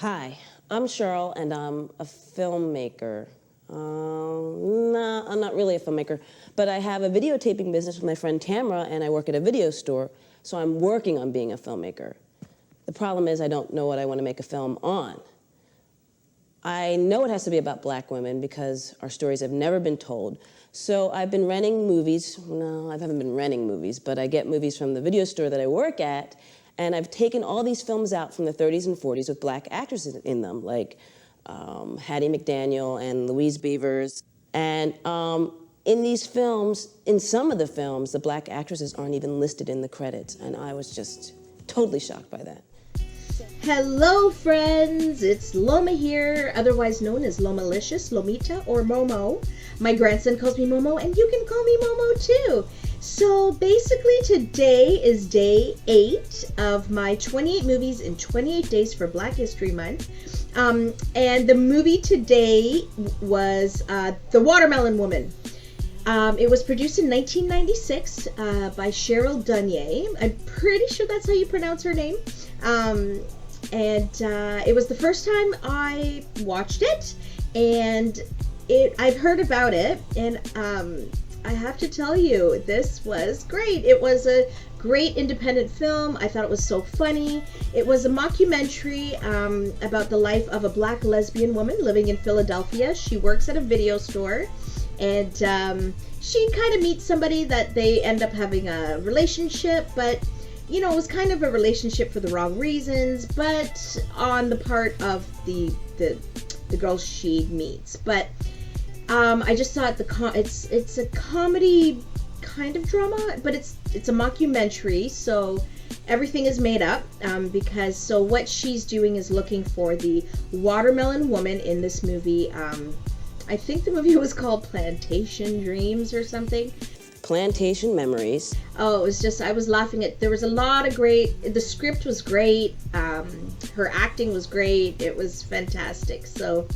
Hi, I'm Cheryl, and I'm a filmmaker. No, I'm not really a filmmaker, but I have a videotaping business with my friend Tamara, and I work at a video store, so I'm working on being a filmmaker. The problem is I don't know what I want to make a film on. I know it has to be about black women because our stories have never been told. So I've been renting movies. No, I haven't been renting movies, but I get movies from the video store that I work at, and I've taken all these films out from the 30s and 40s with black actresses in them, like Hattie McDaniel and Louise Beavers. And in these films, in some of the films, the black actresses aren't even listed in the credits, and I was just totally shocked by that. Hello friends, it's Loma here, otherwise known as Lomalicious, Lomita, or Momo. My grandson calls me Momo, and you can call me Momo too. So basically today is day 8 of my 28 movies in 28 days for Black History Month. And the movie today was The Watermelon Woman. It was produced in 1996 by Cheryl Dunye. I'm pretty sure that's how you pronounce her name. And it was the first time I watched it, and I've heard about it, and I have to tell you, this was great. It was a great independent film. I thought it was so funny. It was a mockumentary about the life of a black lesbian woman living in Philadelphia. She works at a video store, and she kind of meets somebody that they end up having a relationship, but you know, it was kind of a relationship for the wrong reasons, but on the part of the girl she meets. But I just thought it's a comedy kind of drama, but it's a mockumentary, so everything is made up because so what she's doing is looking for the watermelon woman in this movie. I think the movie was called Plantation Dreams or something. Plantation Memories. Oh, it was just, I was laughing at, there was a lot of the script was great, her acting was great, it was fantastic. So,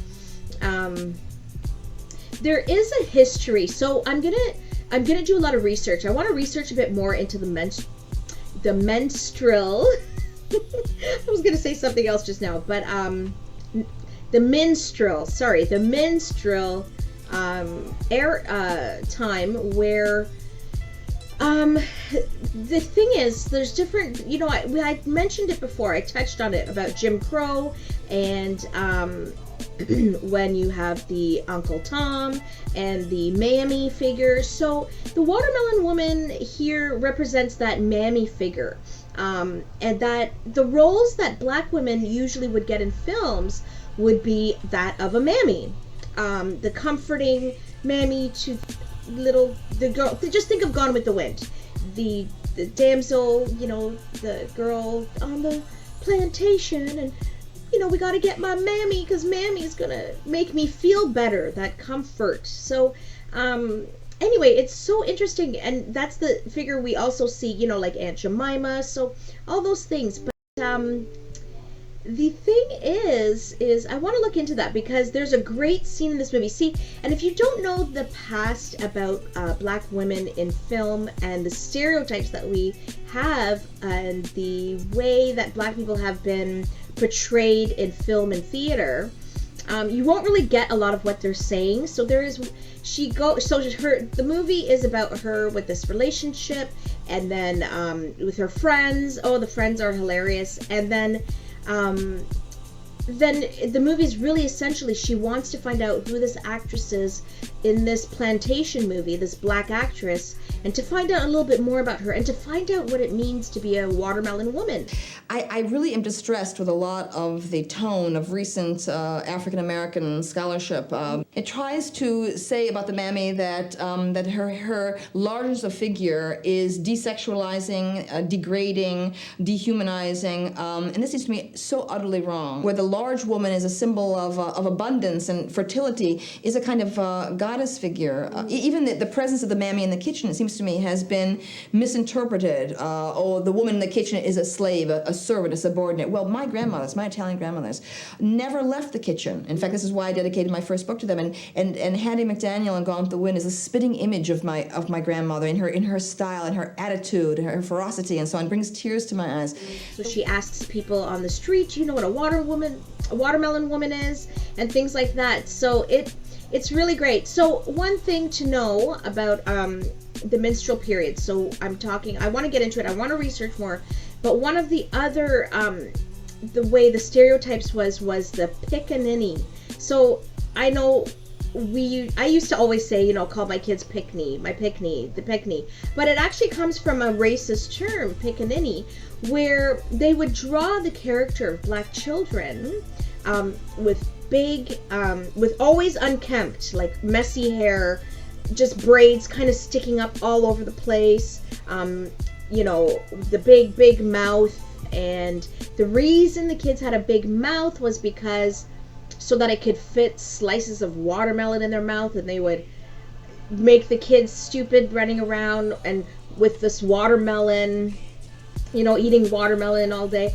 there is a history, so I'm gonna do a lot of research. I want to research a bit more into the menstrual, I was gonna say something else just now, but, the minstrel time where the thing is, there's different, you know, I mentioned it before, I touched on it about Jim Crow, and when you have the Uncle Tom and the mammy figure. So the watermelon woman here represents that mammy figure, and that the roles that black women usually would get in films would be that of a mammy, the comforting mammy to the girl. Just think of Gone with the Wind, the damsel, you know, the girl on the plantation, and you know, we got to get my mammy because mammy's gonna make me feel better, that comfort. So anyway, it's so interesting, and that's the figure we also see, you know, like Aunt Jemima, so all those things. But the thing is I want to look into that because there's a great scene in this movie. See, and if you don't know the past about black women in film and the stereotypes that we have and the way that black people have been portrayed in film and theater, you won't really get a lot of what they're saying. So the movie is about her with this relationship, and then with her friends. Oh, the friends are hilarious. And then the movie is really essentially she wants to find out who this actress is in this plantation movie, this black actress, and to find out a little bit more about her and to find out what it means to be a watermelon woman. I really am distressed with a lot of the tone of recent African-American scholarship. It tries to say about the mammy that that her largeness of figure is desexualizing, degrading, dehumanizing, and this seems to me so utterly wrong. Where the large woman is a symbol of abundance and fertility is a kind of goddess figure. Even the presence of the mammy in the kitchen, it seems to me, has been misinterpreted. Oh, the woman in the kitchen is a slave, a servant, a subordinate. Well, my Italian grandmothers, never left the kitchen. In fact, this is why I dedicated my first book to them. And Hattie McDaniel in Gone with the Wind is a spitting image of my grandmother in her style and her attitude and her ferocity and so on. It brings tears to my eyes. So she asks people on the street, "You know what a watermelon a watermelon woman is, and things like that. So it's really great. So one thing to know about the minstrel period. So I want to get into it. I want to research more. But one of the other, the way the stereotypes was the pickaninny. So I know I used to always say, you know, call my kids pickney, the pickney. But it actually comes from a racist term, pickaninny, where they would draw the character of black children with big, with always unkempt, like messy hair, just braids kind of sticking up all over the place, you know, the big mouth. And the reason the kids had a big mouth was because so that it could fit slices of watermelon in their mouth, and they would make the kids stupid running around and with this watermelon, you know, eating watermelon all day.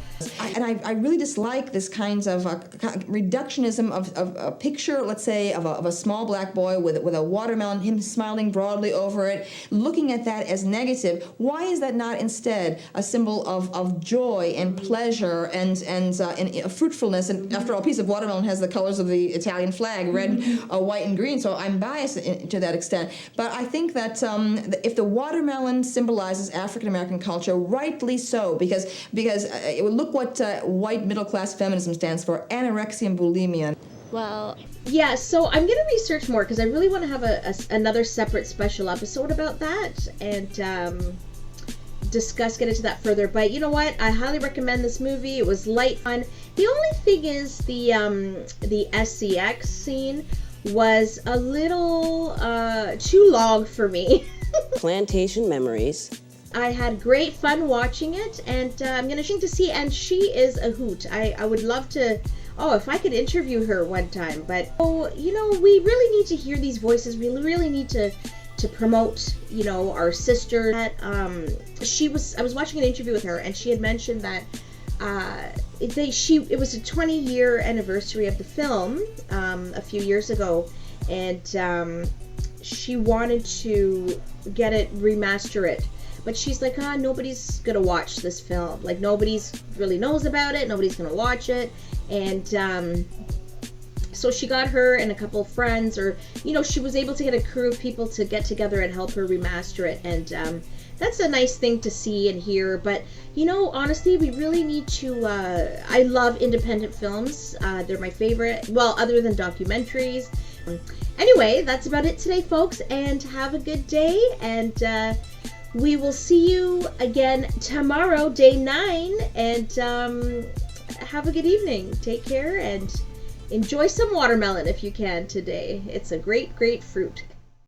I really dislike this kinds of reductionism of a picture, let's say, of a small black boy with a watermelon, him smiling broadly over it, looking at that as negative. Why is that not instead a symbol of joy and pleasure and fruitfulness? And after all, a piece of watermelon has the colors of the Italian flag, red, white, and green, so I'm biased to that extent. But I think that if the watermelon symbolizes African American culture, rightly so, because it would look what white middle-class feminism stands for, anorexia and bulimia. Well, yeah, so I'm going to research more because I really want to have another separate special episode about that and get into that further. But you know what? I highly recommend this movie. It was light, fun. The only thing is the SCX scene was a little too long for me. Plantation memories. I had great fun watching it, and I'm going to see, and she is a hoot. I would love to, if I could interview her one time. But, you know, we really need to hear these voices. We really need to promote, you know, our sister. I was watching an interview with her, and she had mentioned that it was a 20-year anniversary of the film a few years ago, and she wanted to remaster it. But she's like, nobody's gonna watch this film. Like, nobody's really knows about it. Nobody's gonna watch it. And so she got her and a couple of friends, or, you know, she was able to get a crew of people to get together and help her remaster it. And that's a nice thing to see and hear. But, you know, honestly, we really need to, I love independent films. They're my favorite. Well, other than documentaries. Anyway, that's about it today, folks. And have a good day. And, we will see you again tomorrow, day 9, and have a good evening. Take care and enjoy some watermelon if you can today. It's a great, great fruit.